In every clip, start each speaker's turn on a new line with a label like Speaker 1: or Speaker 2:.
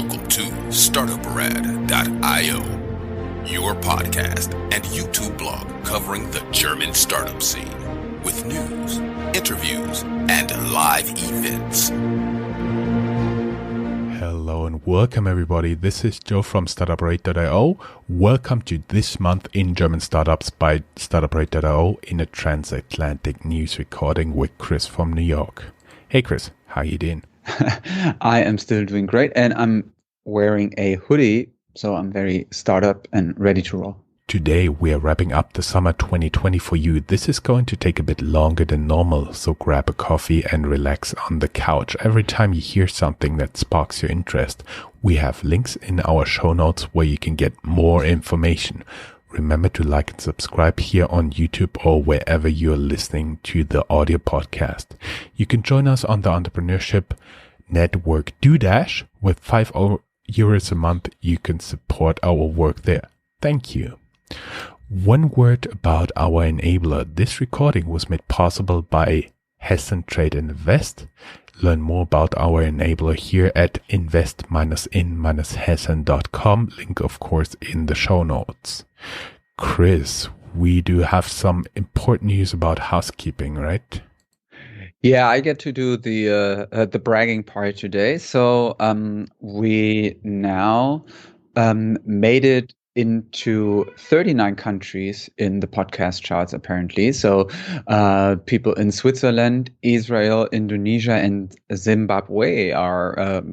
Speaker 1: Welcome to Startuprad.io, your podcast and YouTube blog covering the German startup scene with news, interviews, and live events.
Speaker 2: Hello and welcome everybody. This is Joe from Startuprad.io. Welcome to This Month in German Startups by Startuprad.io in a transatlantic news recording with Chris from New York. Hey Chris, how you doing?
Speaker 3: I am still doing great, and I'm wearing a hoodie, so I'm very startup and ready to roll.
Speaker 2: Today we are wrapping up the summer 2020 for you. This is going to take a bit longer than normal, so grab a coffee and relax on the couch. Every time you hear something that sparks your interest, we have links in our show notes where you can get more information. Remember to like and subscribe here on YouTube or wherever you're listening to the audio podcast. You can join us on the Entrepreneurship Network DoDash. With €5 a month, you can support our work there. Thank you. One word about our enabler. This recording was made possible by Hessen Trade Invest. Learn more about our enabler here at invest-in-hessen.com. Link, of course, in the show notes. Chris, we do have some important news about housekeeping, right?
Speaker 3: Yeah, I get to do the bragging part today. So we now made it into 39 countries in the podcast charts, apparently. So people in Switzerland, Israel, Indonesia, and Zimbabwe are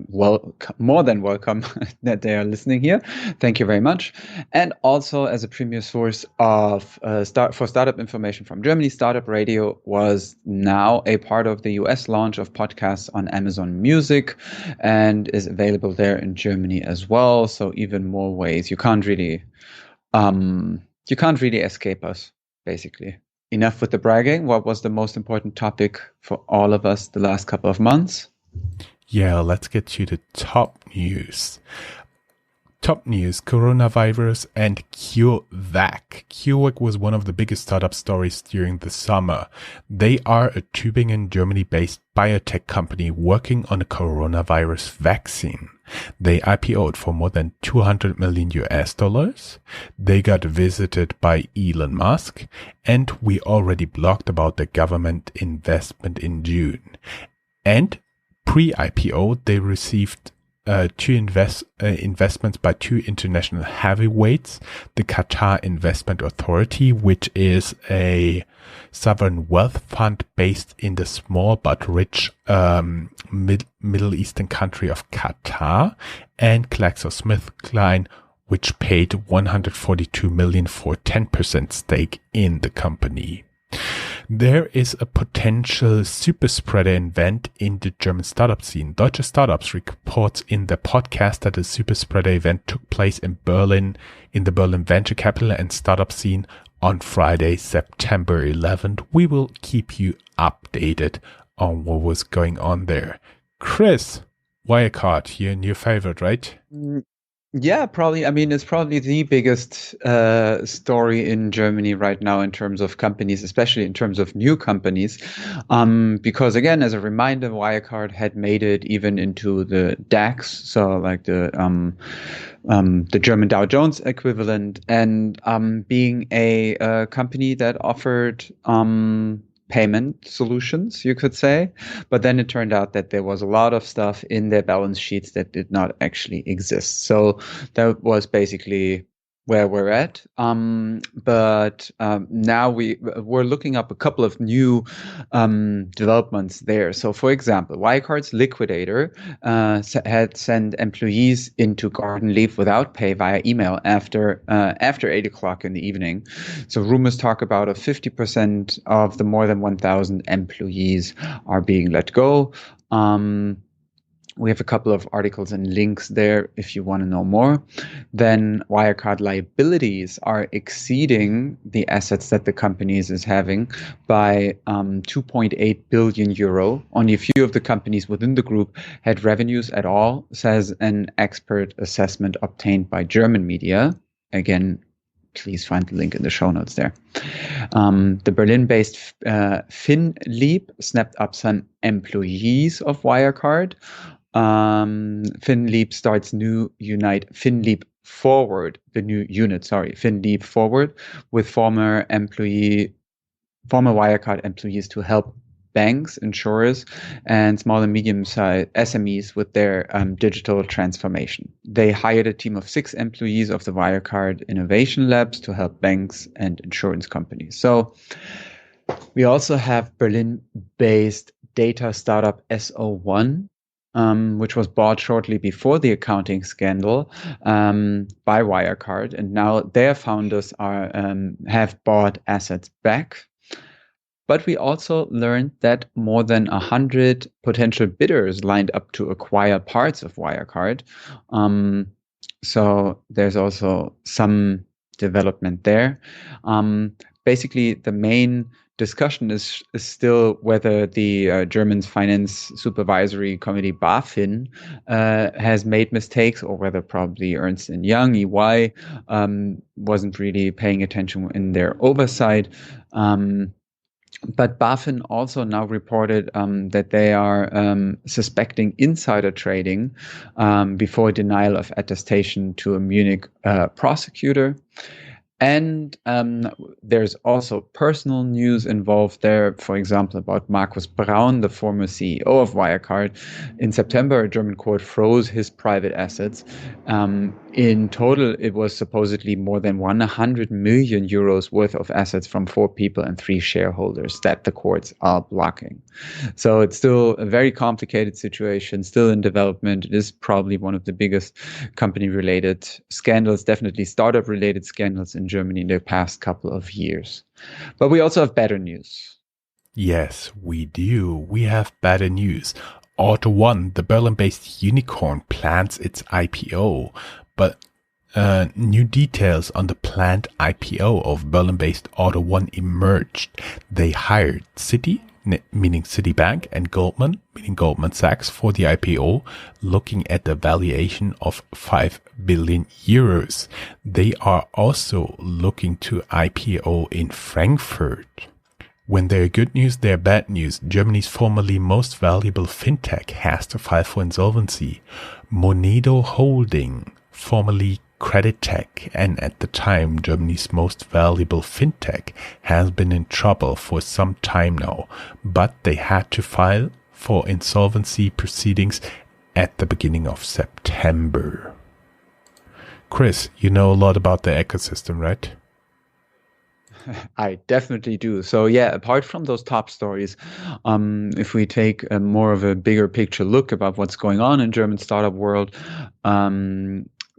Speaker 3: more than welcome that they are listening here. Thank you very much. And also, as a premier source of for startup information from Germany, Startup Radio was now a part of the US launch of podcasts on Amazon Music and is available there in Germany as well. So even more ways. You can't really escape us, basically. Enough with the bragging. What was the most important topic for all of us the last couple of months?
Speaker 2: Yeah, let's get to the top news. Top news, coronavirus and Curevac. Curevac was one of the biggest startup stories during the summer. They are a Tübingen, Germany-based biotech company working on a coronavirus vaccine. They IPO'd for more than $200 million. They got visited by Elon Musk, and we already blogged about the government investment in June. And pre-IPO, they received two investments by two international heavyweights, the Qatar Investment Authority, which is a sovereign wealth fund based in the small but rich Middle Eastern country of Qatar, and GlaxoSmithKline, which paid $142 million for 10% stake in the company. There is a potential super spreader event in the German startup scene. Deutsche Startups reports in their podcast that a super spreader event took place in Berlin, in the Berlin venture capital and startup scene on Friday, September 11th. We will keep you updated on what was going on there. Chris, Wirecard, your new favorite, right?
Speaker 3: Yeah, probably. I mean, it's probably the biggest story in Germany right now in terms of companies, especially in terms of new companies. Because again, as a reminder, Wirecard had made it even into the DAX, so like the German Dow Jones equivalent, and being a company that offered payment solutions, you could say. But then it turned out that there was a lot of stuff in their balance sheets that did not actually exist. So that was basically where we're at. But now we're looking up a couple of new developments there. So for example, Wirecard's liquidator had sent employees into garden leave without pay via email after 8 o'clock in the evening. So rumors talk about 50% of the more than 1,000 employees are being let go. We have a couple of articles and links there if you want to know more. Then Wirecard liabilities are exceeding the assets that the companies is having by 2.8 billion euro. Only a few of the companies within the group had revenues at all, says an expert assessment obtained by German media. Again, please find the link in the show notes there. The Berlin-based FinLeap snapped up some employees of Wirecard. FinLeap starts new Unite FinLeap Forward, the new unit, FinLeap Forward, with former Wirecard employees to help banks, insurers, and small and medium-sized SMEs with their digital transformation. They hired a team of 6 employees of the Wirecard Innovation Labs to help banks and insurance companies. So we also have Berlin-based data startup SO1, which was bought shortly before the accounting scandal by Wirecard, and now their founders have bought assets back. But we also learned that more than 100 potential bidders lined up to acquire parts of Wirecard. So there's also some development there. Basically, the main discussion is still whether the German Finance Supervisory Committee BaFin has made mistakes, or whether probably Ernst & Young, EY, wasn't really paying attention in their oversight. But BaFin also now reported that they are suspecting insider trading before denial of attestation to a Munich prosecutor. And there's also personal news involved there, for example, about Markus Braun, the former CEO of Wirecard. In September, a German court froze his private assets. In total, it was supposedly more than 100 million euros worth of assets from 4 people and 3 shareholders that the courts are blocking. So it's still a very complicated situation, still in development. It is probably one of the biggest company-related scandals, definitely startup-related scandals in Germany in the past couple of years. But we also have better news.
Speaker 2: Yes, we do. We have better news. Auto1, the Berlin-based unicorn, plans its IPO, but new details on the planned IPO of Berlin-based Auto1 emerged. They hired Citi, meaning Citibank, and Goldman, meaning Goldman Sachs, for the IPO, looking at a valuation of 5 billion euros. They are also looking to IPO in Frankfurt. When they're good news, they're bad news. Germany's formerly most valuable fintech has to file for insolvency. Monedo Holding, formerly Creditech, and at the time Germany's most valuable fintech, has been in trouble for some time now, but they had to file for insolvency proceedings at the beginning of September. Chris, you know a lot about the ecosystem, right?
Speaker 3: I definitely do. So yeah, apart from those top stories, if we take a more of a bigger picture look about what's going on in German startup world,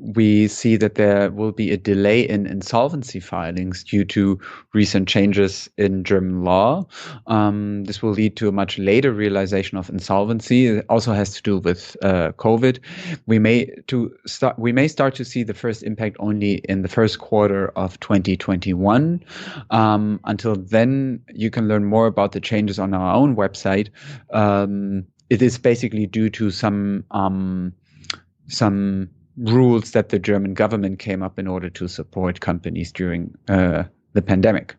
Speaker 3: we see that there will be a delay in insolvency filings due to recent changes in German law. This will lead to a much later realization of insolvency. It also has to do with COVID. We may start to see the first impact only in the first quarter of 2021. Until then, you can learn more about the changes on our own website. It is basically due to some rules that the German government came up in order to support companies during the pandemic.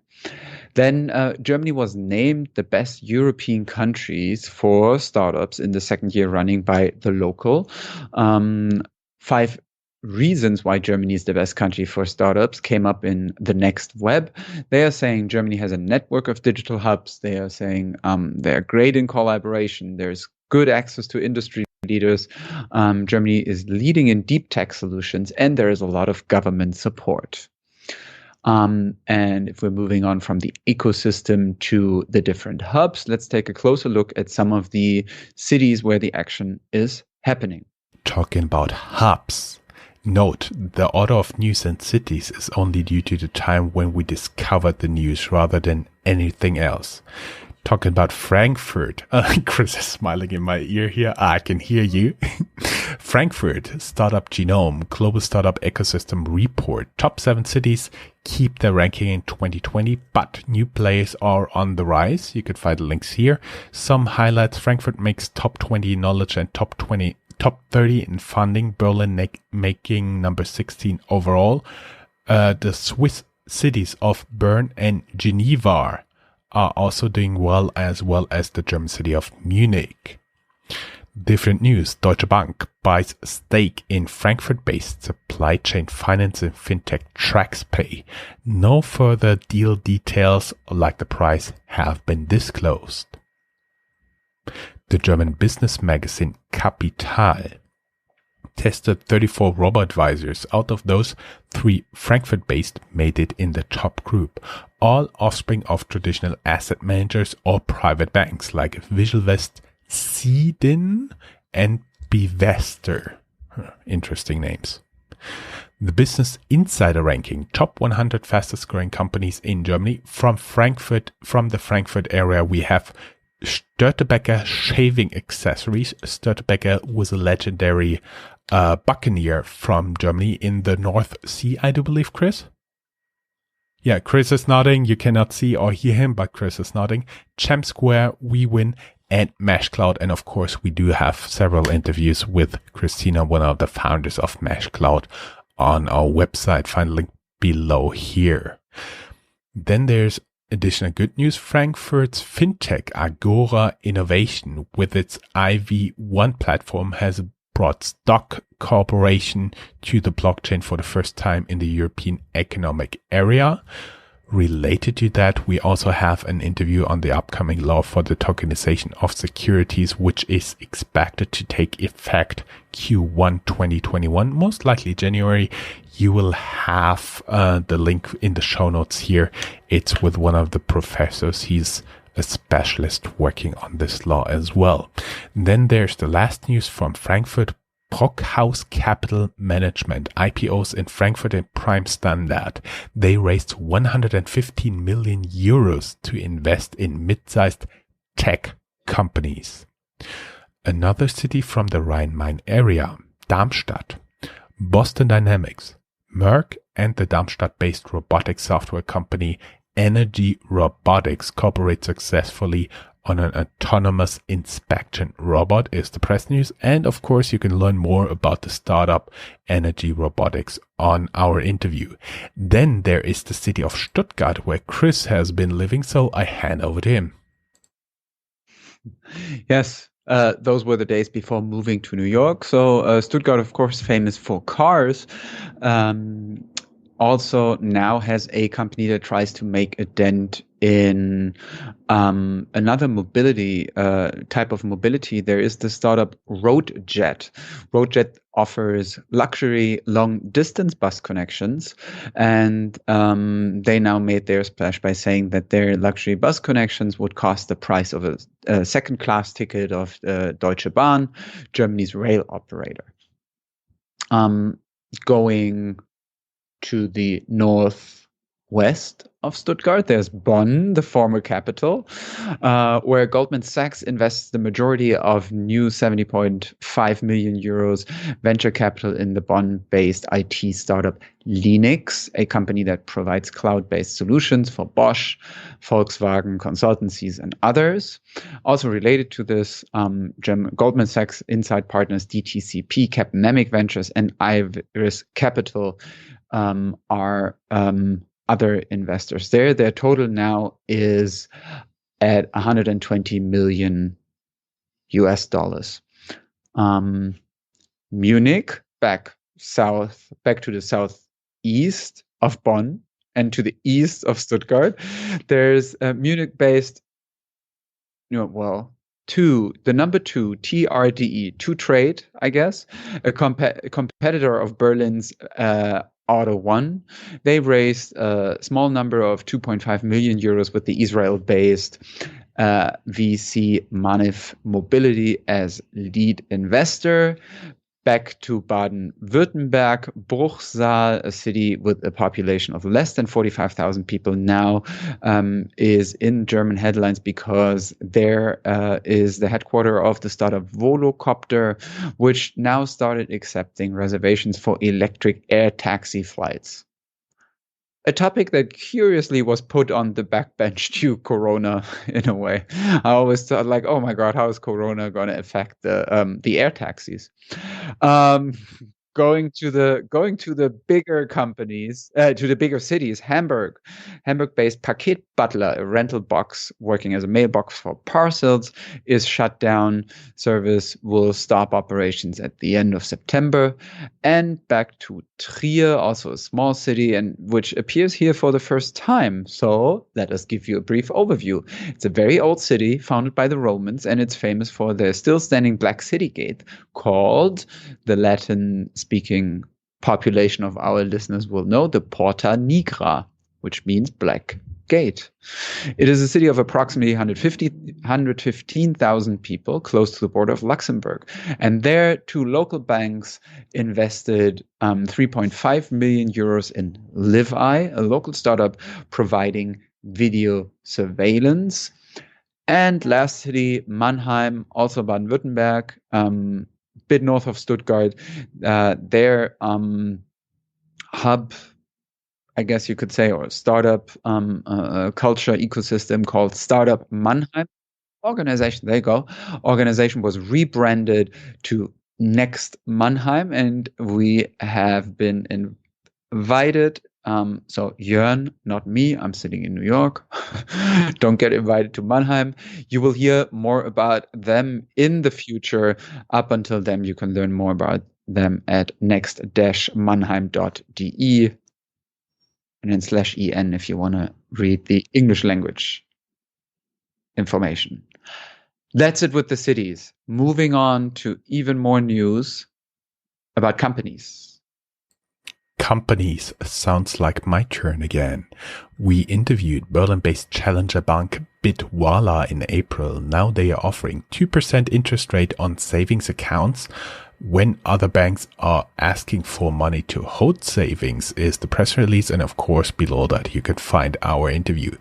Speaker 3: Then Germany was named the best European countries for startups in the second year running by The Local. 5 reasons why Germany is the best country for startups came up in the Next Web. They are saying Germany has a network of digital hubs. They are saying they're great in collaboration. There's good access to industry leaders. Germany is leading in deep tech solutions, and there is a lot of government support. And if we're moving on from the ecosystem to the different hubs, let's take a closer look at some of the cities where the action is happening.
Speaker 2: Talking about hubs. Note, the order of news and cities is only due to the time when we discovered the news rather than anything else. Talking about Frankfurt. Chris is smiling in my ear here. I can hear you. Frankfurt, Startup Genome, Global Startup Ecosystem Report. Top 7 cities keep their ranking in 2020, but new players are on the rise. You could find the links here. Some highlights: Frankfurt makes top 20 knowledge and top 30 in funding. Berlin making number 16 overall. The Swiss cities of Bern and Geneva are also doing well as the German city of Munich. Different news. Deutsche Bank buys stake in Frankfurt-based supply chain finance and fintech TraxPay. No further deal details like the price have been disclosed. The German business magazine Capital tested 34 robo-advisors. Out of those, 3 Frankfurt-based made it in the top group, all offspring of traditional asset managers or private banks like Visualvest, Seedin, and Bivester. Interesting names. The Business Insider ranking, top 100 fastest growing companies in Germany. From the Frankfurt area, we have Störtebeker Shaving Accessories. Störtebeker was a legendary buccaneer from Germany in the North Sea, I do believe, Chris? Yeah, Chris is nodding. You cannot see or hear him, but Chris is nodding. Champ Square, We Win, and MeshCloud. And of course, we do have several interviews with Christina, one of the founders of MeshCloud, on our website. Find the link below here. Then there's additional good news. Frankfurt's fintech Agora Innovation with its IV1 platform has brought Stock Corporation to the blockchain for the first time in the European Economic Area. Related to that, we also have an interview on the upcoming law for the tokenization of securities, which is expected to take effect Q1 2021, most likely January. You will have the link in the show notes here. It's with one of the professors. He's a specialist working on this law as well. Then there's the last news from Frankfurt. Brockhaus Capital Management, IPOs in Frankfurt and Prime Standard. They raised 115 million euros to invest in mid-sized tech companies. Another city from the Rhine-Main area, Darmstadt. Boston Dynamics, Merck, and the Darmstadt-based robotics software company Energy Robotics cooperate successfully on an autonomous inspection robot, is the press news. And of course, you can learn more about the startup Energy Robotics on our interview. Then there is the city of Stuttgart, where Chris has been living, so I hand over to him.
Speaker 3: Yes, those were the days before moving to New York. So Stuttgart, of course, famous for cars. Also now has a company that tries to make a dent in another mobility type of mobility. There is the startup Roadjet. Roadjet offers luxury long-distance bus connections, and they now made their splash by saying that their luxury bus connections would cost the price of a second-class ticket of Deutsche Bahn, Germany's rail operator. Going to the northwest of Stuttgart, there's Bonn, the former capital, where Goldman Sachs invests the majority of new 70.5 million euros venture capital in the Bonn-based IT startup Linux, a company that provides cloud-based solutions for Bosch, Volkswagen, consultancies, and others. Also related to this, Goldman Sachs inside partners DTCP, Capnemic Ventures, and Iris Capital are other investors there. Their total now is at 120 million US dollars. Munich, back to the southeast of Bonn and to the east of Stuttgart. There's a Munich-based, the number 2, TRDE, to trade, I guess, a competitor of Berlin's Auto One. They raised a small number of 2.5 million euros with the Israel-based VC Manif Mobility as lead investor. Back to Baden-Württemberg, Bruchsal, a city with a population of less than 45,000 people now, is in German headlines because there is the headquarters of the startup Volocopter, which now started accepting reservations for electric air taxi flights. A topic that curiously was put on the backbench to Corona in a way. I always thought, like, oh my God, how is Corona going to affect the air taxis? going to the bigger companies, to the bigger cities. Hamburg-based Paket Butler, a rental box working as a mailbox for parcels, is shut down. Service will stop operations at the end of September. And back to Trier, also a small city, and which appears here for the first time. So let us give you a brief overview. It's a very old city founded by the Romans, and it's famous for their still standing Black City Gate, called, the Latin-speaking population of our listeners will know, the Porta Nigra, which means Black Gate. It is a city of approximately 115,000 people, close to the border of Luxembourg. And there, two local banks invested 3.5 million euros in LiveEye, a local startup providing video surveillance. And last city, Mannheim, also Baden-Württemberg, bit north of Stuttgart. Their hub, I guess you could say, or startup culture ecosystem called Startup Mannheim organization. There you go. Organization was rebranded to Next Mannheim, and we have been invited. So Jörn, not me, I'm sitting in New York. Don't get invited to Mannheim. You will hear more about them in the future. Up until then, you can learn more about them at next-mannheim.de and then /en if you want to read the English language information. That's it with the cities. Moving on to even more news about companies.
Speaker 2: Companies sounds like my turn again. We interviewed Berlin-based challenger bank Bitwala in April. Now they are offering 2% interest rate on savings accounts when other banks are asking for money to hold savings, is the press release. And of course, below that, you can find our interview.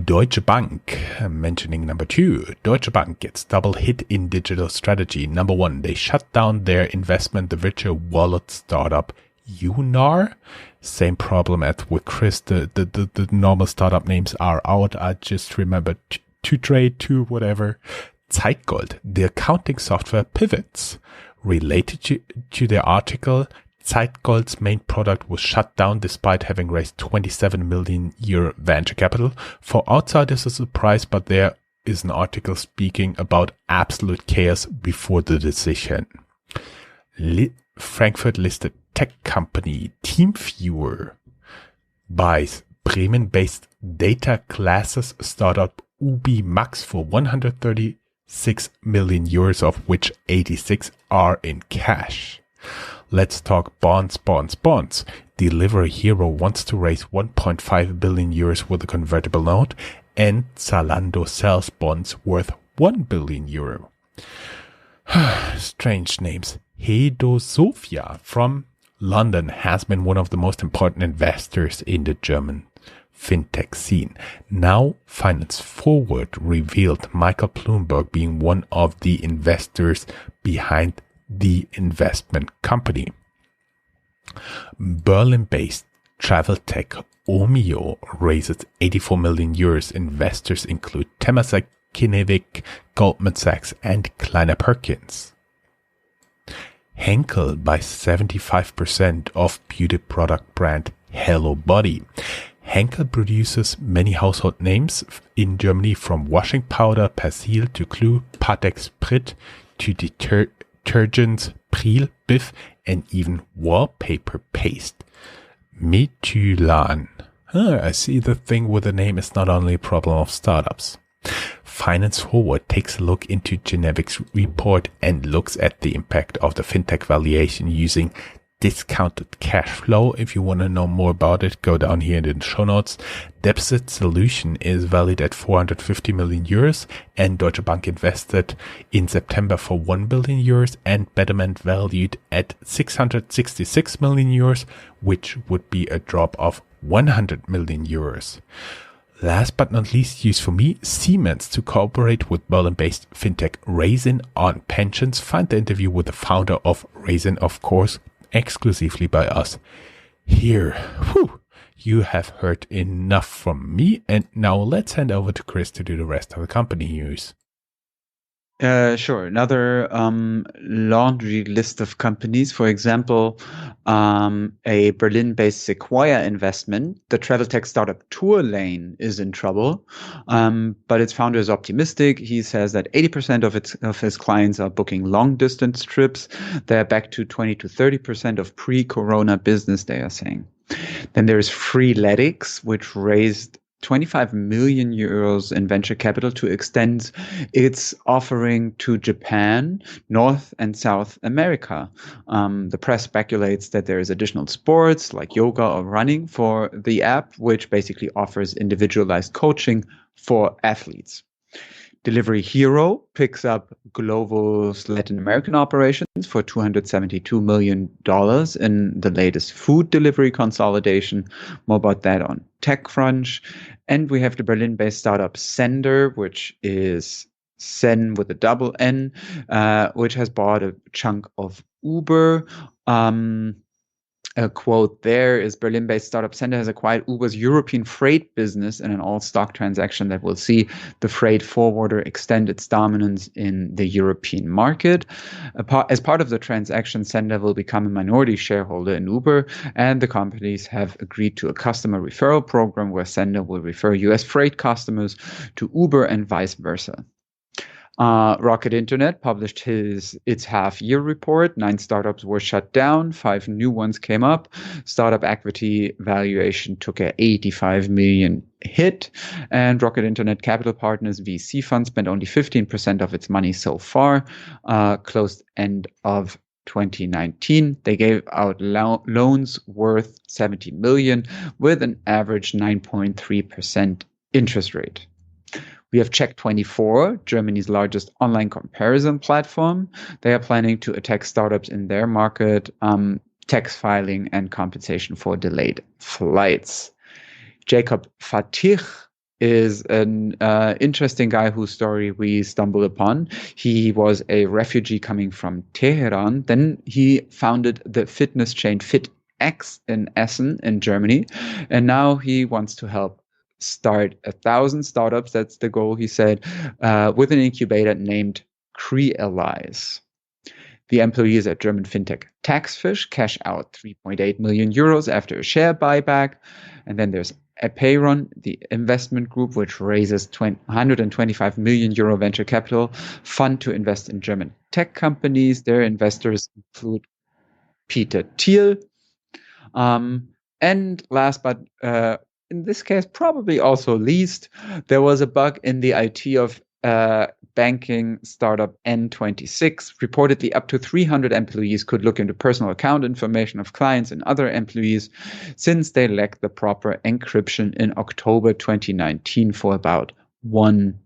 Speaker 2: Deutsche Bank, mentioning number 2. Deutsche Bank gets double hit in digital strategy. Number 1, they shut down their investment, the virtual wallet startup Unar. Same problem as with Chris. The normal startup names are out. I just remember to trade to whatever. Zeitgold, the accounting software, pivots. Related to the article, Zeitgold's main product was shut down despite having raised 27 million euro venture capital. For outsiders, a surprise, but there is an article speaking about absolute chaos before the decision. Frankfurt-listed tech company TeamViewer buys Bremen-based data classes startup UbiMax for 136 million euros, of which 86 are in cash. Let's talk bonds. Delivery Hero wants to raise 1.5 billion euros with a convertible note, and Zalando sells bonds worth 1 billion euro. Strange names. Hedo Sofia from London has been one of the most important investors in the German fintech scene. Now, Finance Forward revealed Michael Bloomberg being one of the investors behind the investment company. Berlin-based travel tech Omio raises 84 million euros. Investors include Temasek, Curevac, Goldman Sachs, and Kleiner Perkins. Henkel buys 75% of beauty product brand Hello Body. Henkel produces many household names in Germany, from washing powder Persil to Glue, Patex Prit, to detergents Pril, Biff, and even wallpaper paste. Metulan. I see the thing with the name is not only a problem of startups. Finance Forward takes a look into Genevic's report and looks at the impact of the fintech valuation using discounted cash flow. If you want to know more about it, go down here in the show notes. Deposit Solution is valued at 450 million euros, and Deutsche Bank invested in September for 1 billion euros, and Betterment valued at 666 million euros, which would be a drop of 100 million euros. Last but not least, news for me, Siemens to cooperate with Berlin-based fintech Raisin on pensions. Find the interview with the founder of Raisin, of course, exclusively by us here. Whew, you have heard enough from me, and now let's hand over to Chris to do the rest of the company news.
Speaker 3: Sure. Another laundry list of companies, for example, a Berlin-based Sequoia investment. The travel tech startup Tourlane is in trouble, but its founder is optimistic. He says that 80% of his clients are booking long-distance trips. They're back to 20 to 30% of pre-corona business, they are saying. Then there's Freeletics, which raised 25 million euros in venture capital to extend its offering to Japan, North and South America. The press speculates that there is additional sports like yoga or running for the app, which basically offers individualized coaching for athletes. Delivery Hero picks up Global's Latin American operations for $272 million in the latest food delivery consolidation. More about that on TechCrunch. And we have the Berlin-based startup Sender, which is Sen with a double N, which has bought a chunk of Uber. A quote there is Berlin-based startup Sender has acquired Uber's European freight business in an all-stock transaction that will see the freight forwarder extend its dominance in the European market. As part of the transaction, Sender will become a minority shareholder in Uber, and the companies have agreed to a customer referral program where Sender will refer US freight customers to Uber and vice versa. Rocket Internet published its half-year report. 9 startups were shut down. 5 new ones came up. Startup equity valuation took a 85 million hit. And Rocket Internet Capital Partners VC fund spent only 15% of its money so far. Closed end of 2019. They gave out loans worth 70 million with an average 9.3% interest rate. We have Check24, Germany's largest online comparison platform. They are planning to attack startups in their market, tax filing and compensation for delayed flights. Jacob Fatih is an interesting guy whose story we stumbled upon. He was a refugee coming from Tehran. Then he founded the fitness chain FitX in Essen in Germany. And now he wants to help start 1,000 startups. That's the goal, he said, with an incubator named Crealize. The employees at German fintech Taxfish cash out 3.8 million euros after a share buyback. And then there's Apeiron, the investment group, which raises 125 million euro venture capital fund to invest in German tech companies. Their investors include Peter Thiel. And last but in this case, probably also least, there was a bug in the IT of banking startup N26. Reportedly, up to 300 employees could look into personal account information of clients and other employees since they lacked the proper encryption in October 2019 for about 1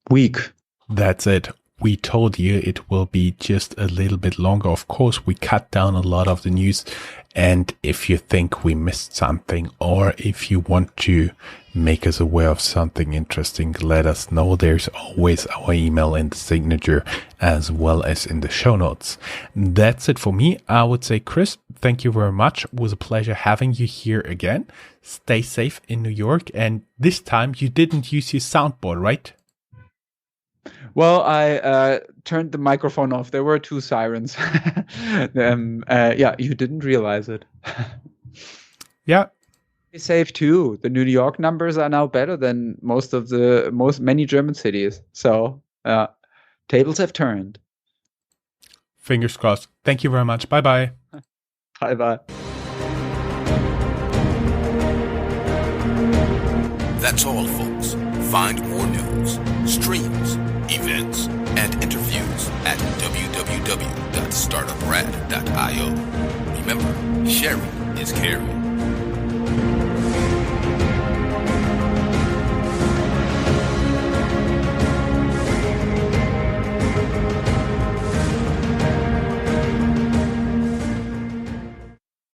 Speaker 3: week.
Speaker 2: That's it. We told you it will be just a little bit longer. Of course, we cut down a lot of the news. And if you think we missed something, or if you want to make us aware of something interesting, let us know. There's always our email in the signature as well as in the show notes. That's it for me. I would say, Chris, thank you very much. It was a pleasure having you here again. Stay safe in New York. And this time you didn't use your soundboard, right?
Speaker 3: Well, I turned the microphone off. There were 2 sirens. Yeah, you didn't realize it.
Speaker 2: Yeah.
Speaker 3: Be safe too. The New York numbers are now better than many German cities. So tables have turned.
Speaker 2: Fingers crossed. Thank you very much. Bye-bye.
Speaker 3: Bye-bye.
Speaker 1: That's all, folks. Find more news, streams, events, and interviews at www.startuprad.io. Remember, sharing is caring.